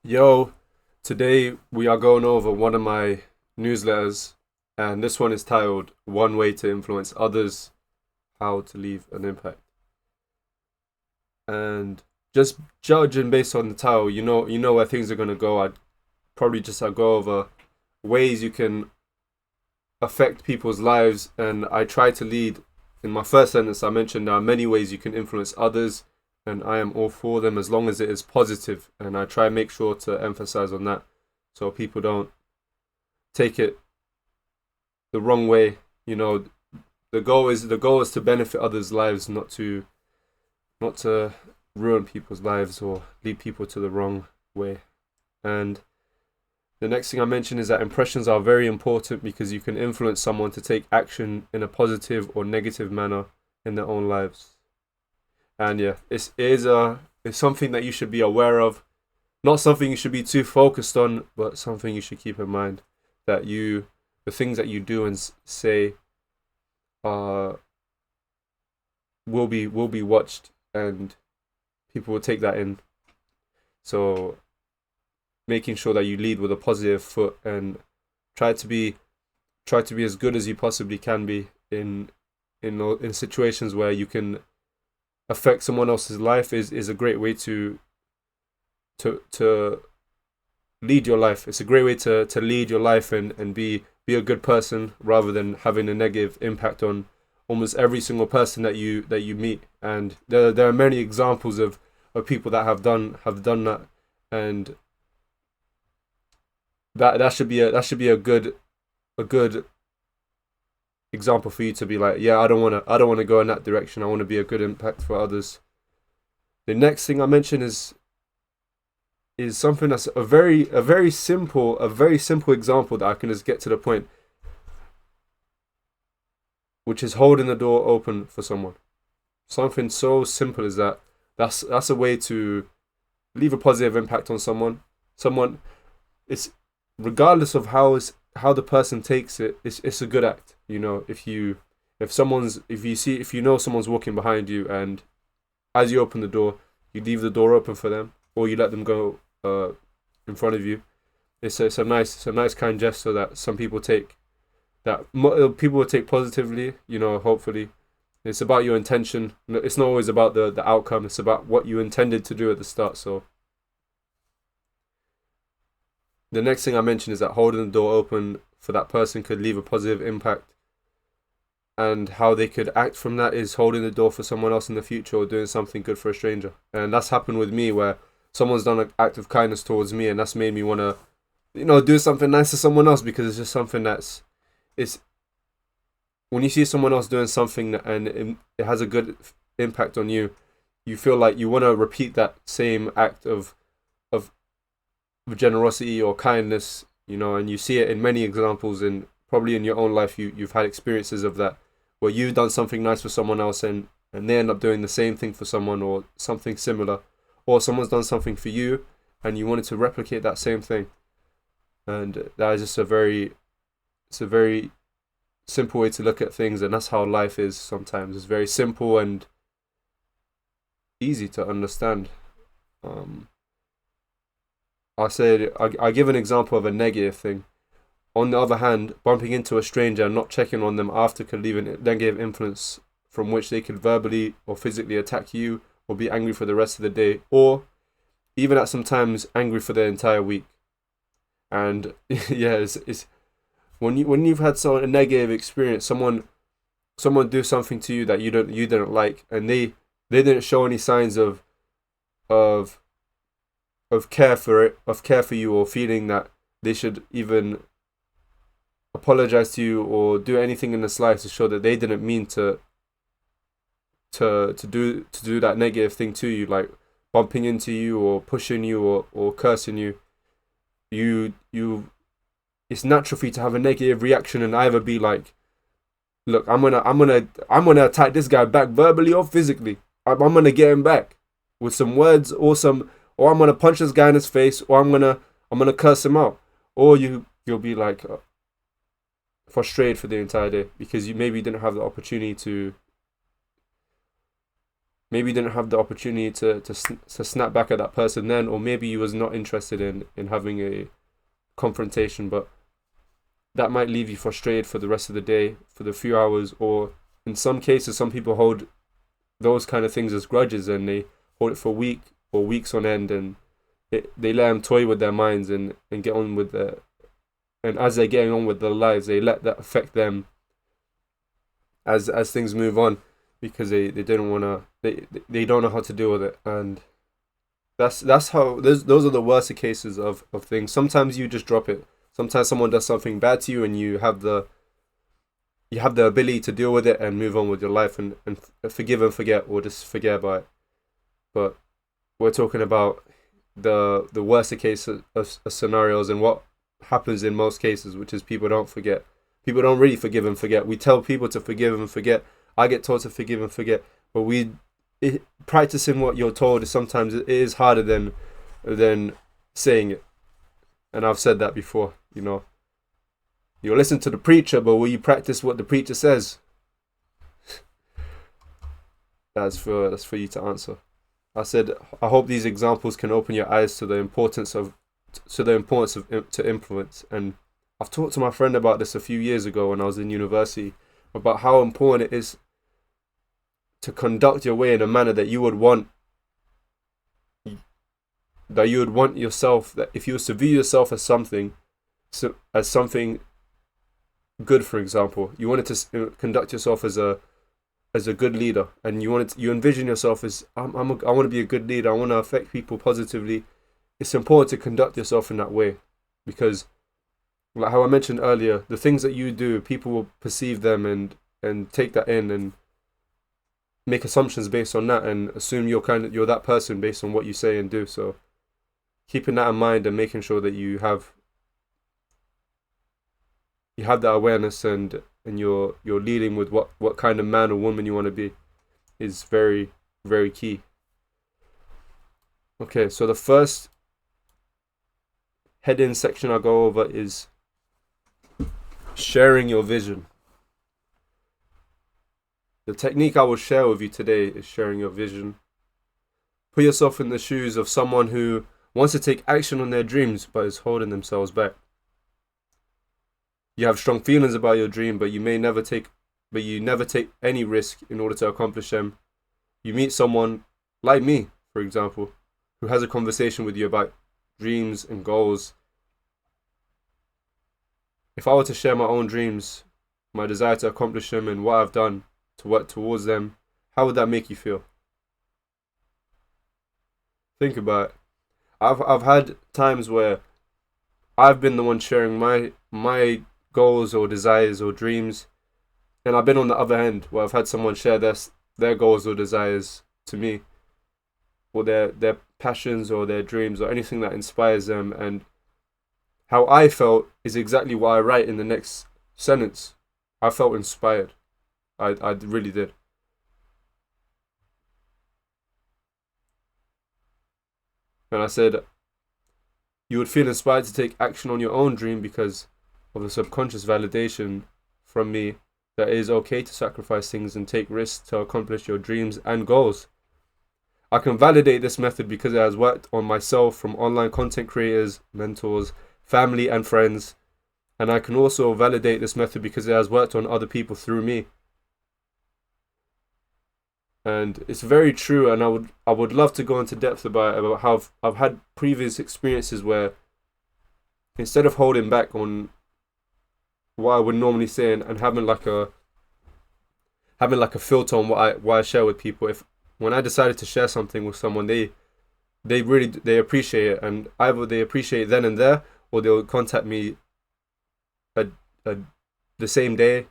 Yo, today we are going over one of my newsletters, and this one is titled One Way to Influence Others, How to Leave an Impact. And just judging based on the title, you know where things are gonna go. I'd probably just go over ways you can affect people's lives, and I try to lead. In my first sentence, I mentioned there are many ways you can influence others, and I am all for them as long as it is positive, and I try and make sure to emphasize on that so people don't take it the wrong way. You know, the goal is to benefit others' lives, not to ruin people's lives or lead people to the wrong way. And the next thing I mentioned is that impressions are very important because you can influence someone to take action in a positive or negative manner in their own lives. And yeah, it's something that you should be aware of, not something you should be too focused on, but something you should keep in mind that the things that you do and say uh will be watched, and people will take that in. So making sure that you lead with a positive foot and try to be try to be as good as you possibly can be in situations where you can affect someone else's life is a great way to lead your life. It's a great way to lead your life and be a good person rather than having a negative impact on almost every single person that you meet. And there are many examples of people that have done that, and that should be a good example for you to be like, yeah, I don't wanna go in that direction. I want to be a good impact for others. The next thing I mention is something that's a very simple example that I can just get to the point, which is holding the door open for someone. Something so simple as that. That's a way to leave a positive impact on someone. Someone, it's regardless of how the person takes it. It's a good act. You know, if you know someone's walking behind you, and as you open the door, you leave the door open for them, or you let them go in front of you. It's a nice kind gesture that some people take, people will take positively. You know, hopefully, it's about your intention. It's not always about the outcome. It's about what you intended to do at the start. So the next thing I mentioned is that holding the door open for that person could leave a positive impact, and how they could act from that is holding the door for someone else in the future or doing something good for a stranger. And that's happened with me where someone's done an act of kindness towards me, and that's made me want to, do something nice to someone else, because it's just something it's when you see someone else doing something and it has a good impact on you, you feel like you want to repeat that same act of generosity or kindness, and you see it in many examples, and probably in your own life you've had experiences of that, where you've done something nice for someone else, and they end up doing the same thing for someone or something similar, or someone's done something for you and you wanted to replicate that same thing. And that is just it's a very simple way to look at things, and that's how life is sometimes. It's very simple and easy to understand. um I give an example of a negative thing. On the other hand, bumping into a stranger and not checking on them after could leave a negative influence from which they could verbally or physically attack you or be angry for the rest of the day, or even at sometimes angry for the entire week. And yeah, it's when you've had a negative experience, someone do something to you that you didn't like, and they didn't show any signs of care for you, or feeling that they should even apologize to you or do anything in the slightest to show that they didn't mean to do that negative thing to you, like bumping into you or pushing you or cursing you. You It's natural for you to have a negative reaction and either be like, look, I'm gonna attack this guy back verbally or physically. I'm gonna get him back with some words, or I'm gonna punch this guy in his face, or I'm gonna curse him out. Or you'll be like frustrated for the entire day because you maybe didn't have the opportunity maybe you didn't have the opportunity to snap back at that person then, or maybe you was not interested in having a confrontation, but that might leave you frustrated for the rest of the day, for the few hours, or in some cases, some people hold those kind of things as grudges, and they hold it for weeks on end, and they let them toy with their minds and get on with their, and as they're getting on with their lives, they let that affect them as things move on, because they didn't want to, they don't know how to deal with it. And that's how those are the worst cases of things. Sometimes you just drop it. Sometimes someone does something bad to you, and you have the ability to deal with it and move on with your life, and forgive and forget, or just forget about it. But we're talking about the worst of scenarios, and what happens in most cases, which is people don't forget. People don't really forgive and forget. We tell people to forgive and forget. I get told to forgive and forget, but practicing what you're told is sometimes it is harder than saying it. And I've said that before. You'll listen to the preacher, but will you practice what the preacher says? That's for you to answer. I said, I hope these examples can open your eyes to the importance of influence. And I've talked to my friend about this a few years ago when I was in university, about how important it is to conduct your way in a manner that you would want yourself, that if you were to view yourself as something good, for example, you wanted to conduct yourself as a good leader, and you envision yourself as I want to be a good leader, I want to affect people positively. It's important to conduct yourself in that way, because like how I mentioned earlier, the things that you do, people will perceive them and take that in and make assumptions based on that, and assume you're that person based on what you say and do. So keeping that in mind and making sure that you have that awareness, and you're leading with what kind of man or woman you want to be is very, very key. Okay, so the first head-in section I'll go over is sharing your vision. The technique I will share with you today is sharing your vision. Put yourself in the shoes of someone who wants to take action on their dreams but is holding themselves back. You have strong feelings about your dream, but you never take any risk in order to accomplish them. You meet someone like me, for example, who has a conversation with you about dreams and goals. If I were to share my own dreams, my desire to accomplish them, and what I've done to work towards them, how would that make you feel? Think about it. I've had times where I've been the one sharing my goals or desires or dreams, and I've been on the other end where I've had someone share their goals or desires to me, or their passions or their dreams or anything that inspires them, and how I felt is exactly what I write in the next sentence. I felt inspired. I really did. And I said, you would feel inspired to take action on your own dream because of the subconscious validation from me that it is okay to sacrifice things and take risks to accomplish your dreams and goals. I can validate this method because it has worked on myself from online content creators, mentors, family and friends. And I can also validate this method because it has worked on other people through me. And it's very true, and I would love to go into depth about how I've had previous experiences where instead of holding back on what I would normally say and having like a filter on what I share with people, when I decided to share something with someone, they appreciate it, and either they appreciate it then and there, or they'll contact me the same day,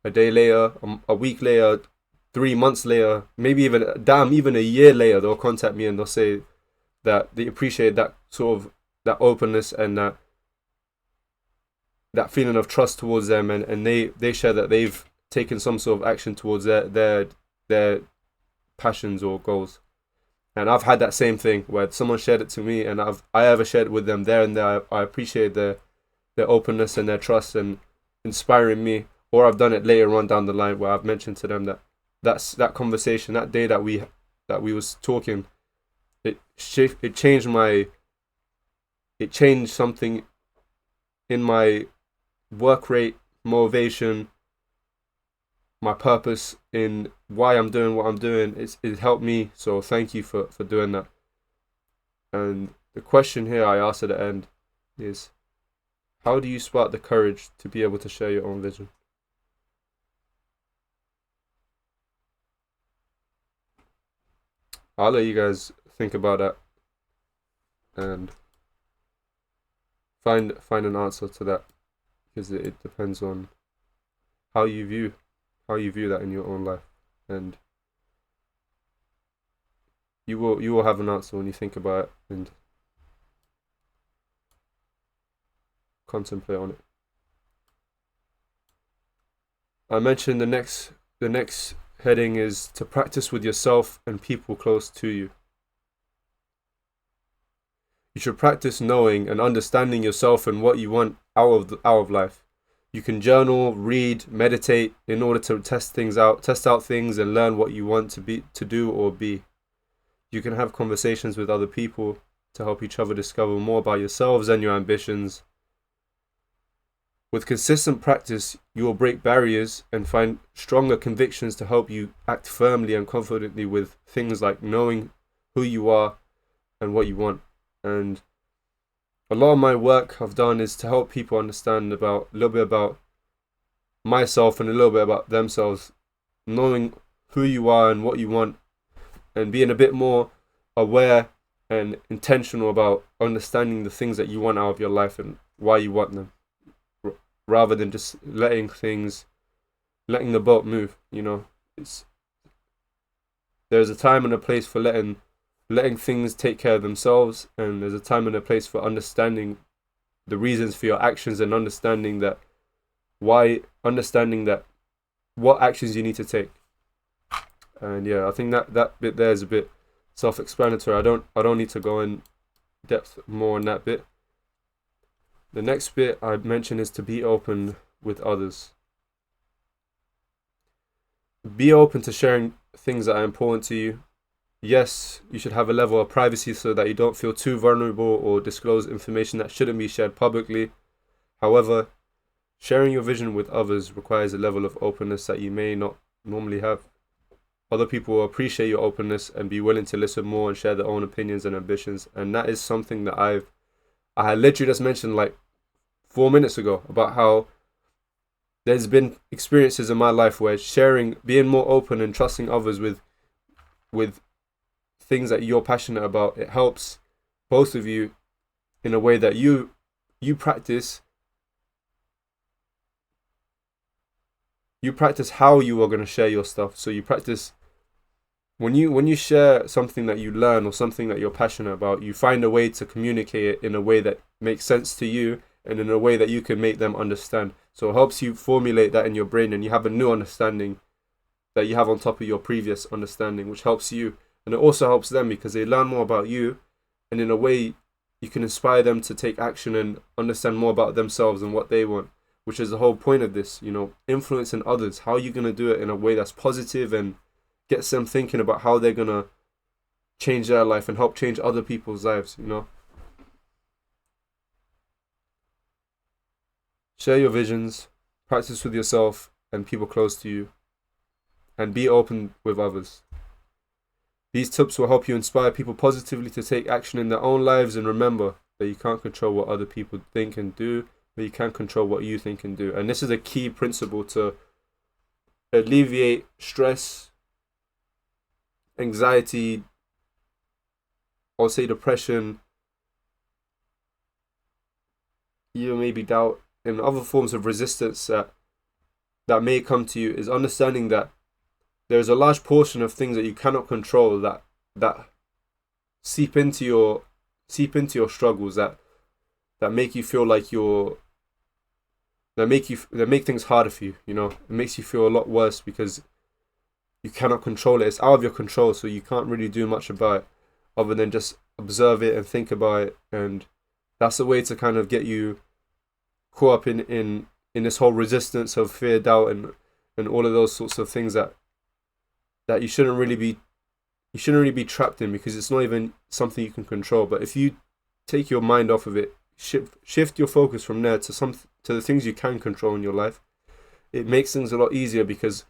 a day later, a week later, 3 months later, maybe even a year later, they'll contact me and they'll say that they appreciate that sort of that openness and that feeling of trust towards them, and they share that they've taken some sort of action towards their passions or goals. And I've had that same thing where someone shared it to me, and I ever shared it with them there and there. I appreciate their openness and their trust and inspiring me. Or I've done it later on down the line where I've mentioned to them that that conversation, that day that that we was talking, it changed something in my work rate, motivation, my purpose in why I'm doing what I'm doing. It helped me, so thank you for doing that. And the question here I asked at the end is, how do you spark the courage to be able to share your own vision? I'll let you guys think about that and find an answer to that, because it depends on how you view that in your own life, and you will have an answer when you think about it and contemplate on it. I mentioned the next heading is to practice with yourself and people close to you. You should practice knowing and understanding yourself and what you want out of life. You can journal, read, meditate in order to test out things and learn what you want to do or be. You can have conversations with other people to help each other discover more about yourselves and your ambitions. With consistent practice, you will break barriers and find stronger convictions to help you act firmly and confidently with things like knowing who you are and what you want. And a lot of my work I've done is to help people understand a little bit about myself and a little bit about themselves, knowing who you are and what you want, and being a bit more aware and intentional about understanding the things that you want out of your life and why you want them, rather than just letting the boat move. There's a time and a place for letting things take care of themselves, and there's a time and a place for understanding the reasons for your actions and understanding that what actions you need to take. And yeah, I think that bit there is a bit self-explanatory. I don't need to go in depth more on that bit. The next bit I mentioned is to be open with others. Be open to sharing things that are important to you. Yes, you should have a level of privacy so that you don't feel too vulnerable or disclose information that shouldn't be shared publicly. However, sharing your vision with others requires a level of openness that you may not normally have. Other people will appreciate your openness and be willing to listen more and share their own opinions and ambitions. And that is something that I had literally just mentioned like 4 minutes ago, about how there's been experiences in my life where being more open and trusting others with things that you're passionate about, it helps both of you in a way that you practice how you are going to share your stuff. So you practice when you share something that you learn or something that you're passionate about, you find a way to communicate it in a way that makes sense to you and in a way that you can make them understand. So it helps you formulate that in your brain, and you have a new understanding that you have on top of your previous understanding, which helps you. And it also helps them because they learn more about you, and in a way you can inspire them to take action and understand more about themselves and what they want, which is the whole point of this, influencing others. How are you going to do it in a way that's positive and gets them thinking about how they're going to change their life and help change other people's lives, Share your visions, practice with yourself and people close to you, and be open with others. These tips will help you inspire people positively to take action in their own lives, and remember that you can't control what other people think and do, but you can control what you think and do. And this is a key principle to alleviate stress, anxiety, or say depression, even maybe doubt, and other forms of resistance that may come to you, is understanding that there's a large portion of things that you cannot control that seep into your struggles, that make you feel like that make things harder for you. It makes you feel a lot worse because you cannot control it. It's out of your control, so you can't really do much about it other than just observe it and think about it. And that's a way to kind of get you caught up in this whole resistance of fear, doubt, and all of those sorts of things that you shouldn't really be you shouldn't really be trapped in, because it's not even something you can control. But if you take your mind off of it, shift your focus from there to the things you can control in your life, it makes things a lot easier. Because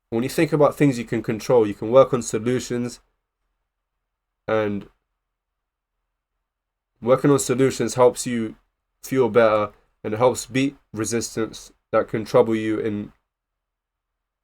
when you think about things you can control, you can work on solutions, and working on solutions helps you feel better, and it helps beat resistance that can trouble you in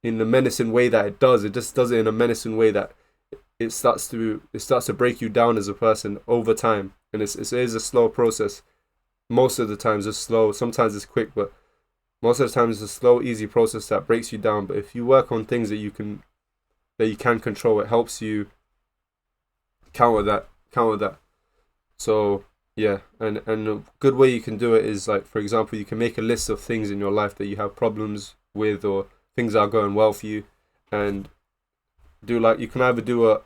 the menacing way that it does. It just does it in a menacing way that it starts to break you down as a person over time. And it is a slow process. Most of the times it's slow. Sometimes it's quick, but most of the time it's a slow, easy process that breaks you down. But if you work on things that you can control, it helps you counter that. So yeah, and a good way you can do it is, like, for example, you can make a list of things in your life that you have problems with, or things that are going well for you, and do, like, you can either do a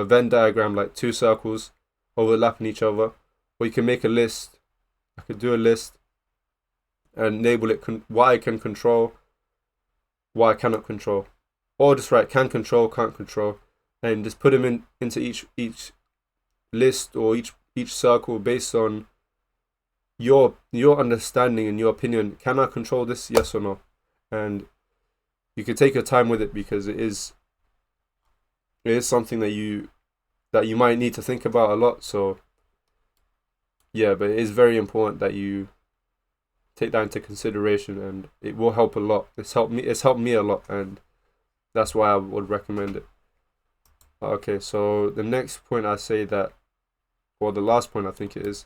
Venn diagram, like 2 circles overlapping each other, or you can make a list. I could do a list and label it what I can control, what I cannot control, or just write can control, can't control, and just put them into each list or each circle based on your understanding and your opinion. Can I control this? Yes or no? And you can take your time with it, because it is something that you might need to think about a lot. So yeah, but it is very important that you take that into consideration, and it will help a lot. It's helped me a lot, and that's why I would recommend it. Okay, so the next point I say that, or the last point I think it is,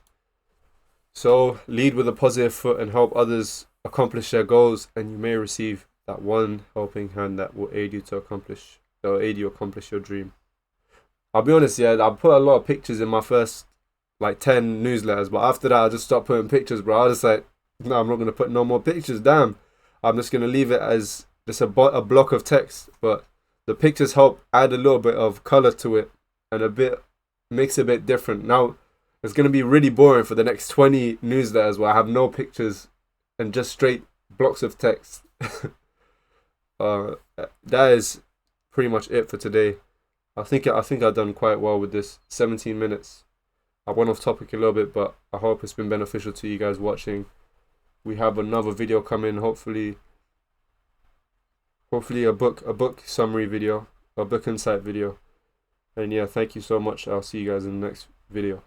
so lead with a positive foot and help others accomplish their goals, and you may receive that one helping hand that will aid you accomplish your dream. I'll be honest, yeah, I put a lot of pictures in my first like 10 newsletters, but after that I just stopped putting pictures, bro. I was just like, no, I'm not gonna put no more pictures. Damn, I'm just gonna leave it as just a block of text. But the pictures help add a little bit of color to it, and makes it a bit different. Now it's gonna be really boring for the next 20 newsletters where I have no pictures and just straight blocks of text. That is pretty much it for today. I think I've done quite well with this 17 minutes. I went off topic a little bit, but I hope it's been beneficial to you guys watching. We have another video coming, hopefully a book summary video, a book insight video. And yeah, thank you so much. I'll see you guys in the next video.